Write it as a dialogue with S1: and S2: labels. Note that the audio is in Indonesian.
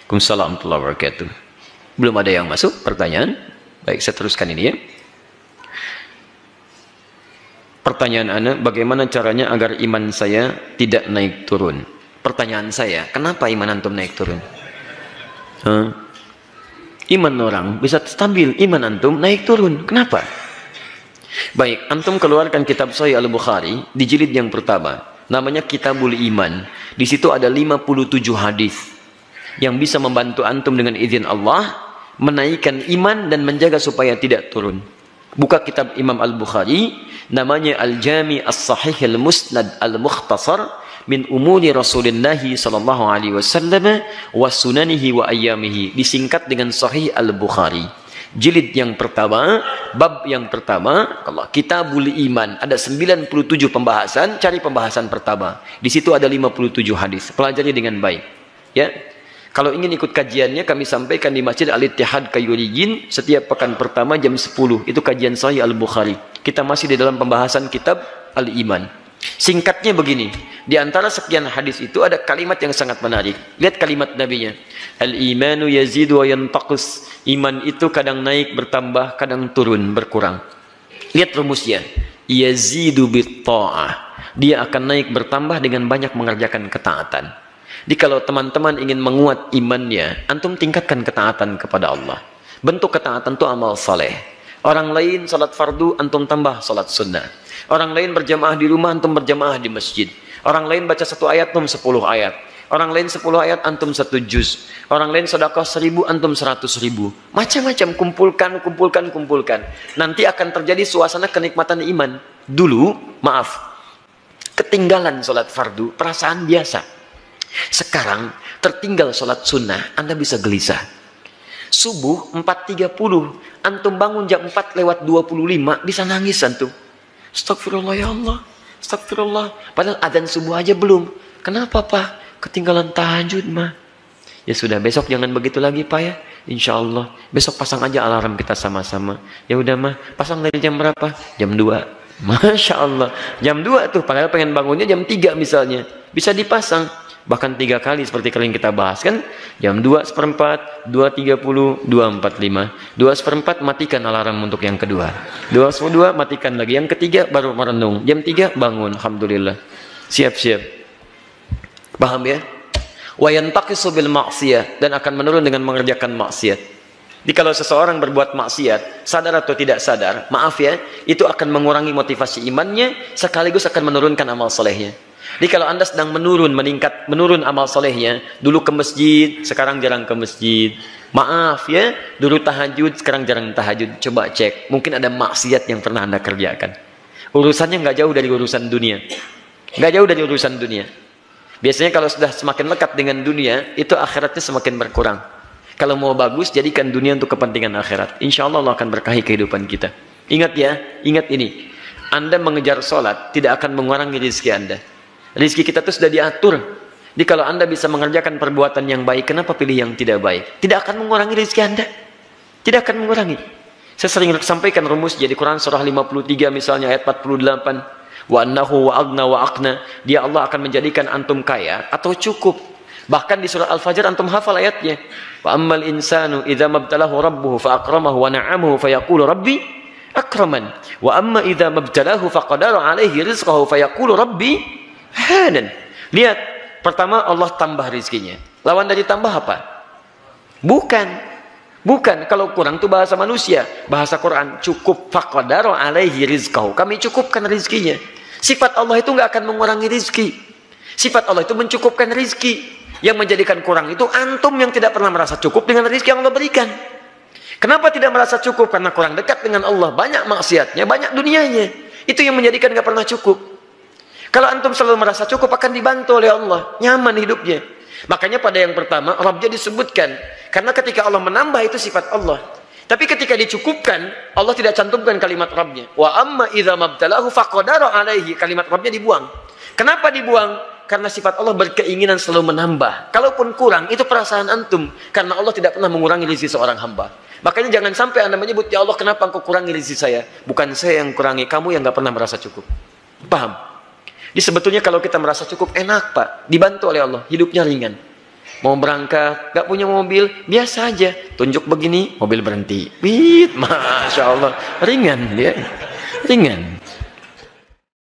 S1: Waalaikumsalam warahmatullahi wabarakatuh. Belum ada yang masuk pertanyaan? Baik, saya teruskan ini ya. Pertanyaan Anda, bagaimana caranya agar iman saya tidak naik turun? Pertanyaan saya, kenapa iman antum naik turun? Iman orang bisa stabil, iman antum naik turun. Kenapa? Baik, antum keluarkan kitab Sahih Al-Bukhari di jilid yang pertama. Namanya Kitabul Iman. Di situ ada 57 hadis yang bisa membantu antum dengan izin Allah menaikkan iman dan menjaga supaya tidak turun. Buka kitab Imam Al-Bukhari, namanya Al-Jami As-Sahih Al-Musnad Al-Mukhtasar min umuri Rasulullah sallallahu alaihi wasallam wa sunanihi wa ayyamihi. Disingkat dengan Sahih Al-Bukhari. Jilid yang pertama, bab yang pertama, kalau Kitabul Iman ada 97 pembahasan, cari pembahasan pertama. Di situ ada 57 hadis. Pelajari dengan baik. Ya. Kalau ingin ikut kajiannya, kami sampaikan di Masjid Al-Ittihad Kayurijin setiap pekan pertama jam 10. Itu kajian Sahih Al-Bukhari. Kita masih di dalam pembahasan kitab Al-Iman. Singkatnya begini, di antara sekian hadis itu ada kalimat yang sangat menarik. Lihat kalimat nabinya. Al-imanu yazidu wa yantaqus. Iman itu kadang naik bertambah, kadang turun berkurang. Lihat rumusnya. Yazidu bitta'ah. Dia akan naik bertambah dengan banyak mengerjakan ketaatan. Jadi kalau teman-teman ingin menguat imannya, antum tingkatkan ketaatan kepada Allah. Bentuk ketaatan itu amal saleh. Orang lain salat fardu, antum tambah salat sunnah. Orang lain berjamaah di rumah, antum berjamaah di masjid. Orang lain baca 1 ayat, antum 10 ayat. Orang lain 10 ayat, antum 1 juz. Orang lain sedekah 1000, antum 100.000. Macam-macam, kumpulkan. Nanti akan terjadi suasana kenikmatan iman. Dulu, maaf, ketinggalan salat fardu, perasaan biasa. Sekarang, tertinggal salat sunnah, Anda bisa gelisah. Subuh 4.30, antum bangun jam 4 lewat 25, bisa nangis antum. Astagfirullah ya Allah, astagfirullah. Padahal adzan subuh aja belum. Kenapa Pak? Ketinggalan tahajud mah. Ya sudah, besok jangan begitu lagi Pak ya. Insya Allah. Besok pasang aja alarm kita sama-sama. Ya udah mah, pasang dari jam berapa? Jam 2. Masya Allah. Jam 2 tuh, padahal pengen bangunnya jam 3 misalnya. Bisa dipasang. Bahkan 3 kali seperti kalian kita bahas kan. Jam 2:04, 2:30, 2:45. 2:04 matikan alarm untuk yang kedua. 2:02 matikan lagi. Yang ketiga baru merenung. Jam 3 bangun. Alhamdulillah. Siap-siap. Paham ya? Wa yantaqisu bil ma'siyah, dan akan menurun dengan mengerjakan maksiat. Jadi kalau seseorang berbuat maksiat, sadar atau tidak sadar, maaf ya, itu akan mengurangi motivasi imannya, sekaligus akan menurunkan amal solehnya. Jadi kalau Anda sedang menurun amal solehnya, dulu ke masjid, sekarang jarang ke masjid. Maaf ya, dulu tahajud, sekarang jarang tahajud. Coba cek, mungkin ada maksiat yang pernah Anda kerjakan. Urusannya nggak jauh dari urusan dunia. Nggak jauh dari urusan dunia. Biasanya kalau sudah semakin lekat dengan dunia, itu akhiratnya semakin berkurang. Kalau mau bagus, jadikan dunia untuk kepentingan akhirat. Insya Allah Allah akan berkahi kehidupan kita. Ingat ya, ingat ini. Anda mengejar sholat, tidak akan mengurangi rezeki Anda. Rezeki kita itu sudah diatur. Jadi kalau Anda bisa mengerjakan perbuatan yang baik, kenapa pilih yang tidak baik? Tidak akan mengurangi rezeki Anda. Tidak akan mengurangi. Saya sering sampaikan rumus jadi Quran surah 53 misalnya ayat 48. Wa annahu wa agna wa aqna. Dia Allah akan menjadikan antum kaya atau cukup. Bahkan di surah Al-Fajr antum hafal ayatnya. Wa ammal insanu idza mabtalahu rabbuhu fa akramahu wa na'amahu fa yaqulu rabbi akraman. Wa amma idza mabtalahu fa qadara alaihi rizqahu fa yaqulu rabbi hanan. Lihat, pertama Allah tambah rizkinya. Lawan dari tambah apa? Bukan. Kalau kurang itu bahasa manusia. Bahasa Quran, cukup faqadara alaihi rizqahu. Kami cukupkan rizkinya. Sifat Allah itu nggak akan mengurangi rizki. Sifat Allah itu mencukupkan rizki. Yang menjadikan kurang itu antum yang tidak pernah merasa cukup dengan rizki yang Allah berikan. Kenapa tidak merasa cukup? Karena kurang dekat dengan Allah. Banyak maksiatnya, banyak dunianya. Itu yang menjadikan nggak pernah cukup. Kalau antum selalu merasa cukup, akan dibantu oleh Allah. Nyaman hidupnya. Makanya pada yang pertama, Rabbnya disebutkan. Karena ketika Allah menambah, itu sifat Allah. Tapi ketika dicukupkan, Allah tidak cantumkan kalimat Rabbnya. Wa amma idza mabtalahu faqadara alaihi. Kalimat Rabbnya dibuang. Kenapa dibuang? Karena sifat Allah berkeinginan selalu menambah. Kalaupun kurang, itu perasaan antum. Karena Allah tidak pernah mengurangi rezeki seorang hamba. Makanya jangan sampai Anda menyebut, ya Allah kenapa engkau kurangi rezeki saya? Bukan saya yang kurangi, kamu yang nggak pernah merasa cukup. Paham? Jadi sebetulnya kalau kita merasa cukup, enak Pak. Dibantu oleh Allah, hidupnya ringan. mau berangkat, gak punya mobil, biasa aja, tunjuk begini, mobil berhenti, masya Allah, ringan dia, ringan.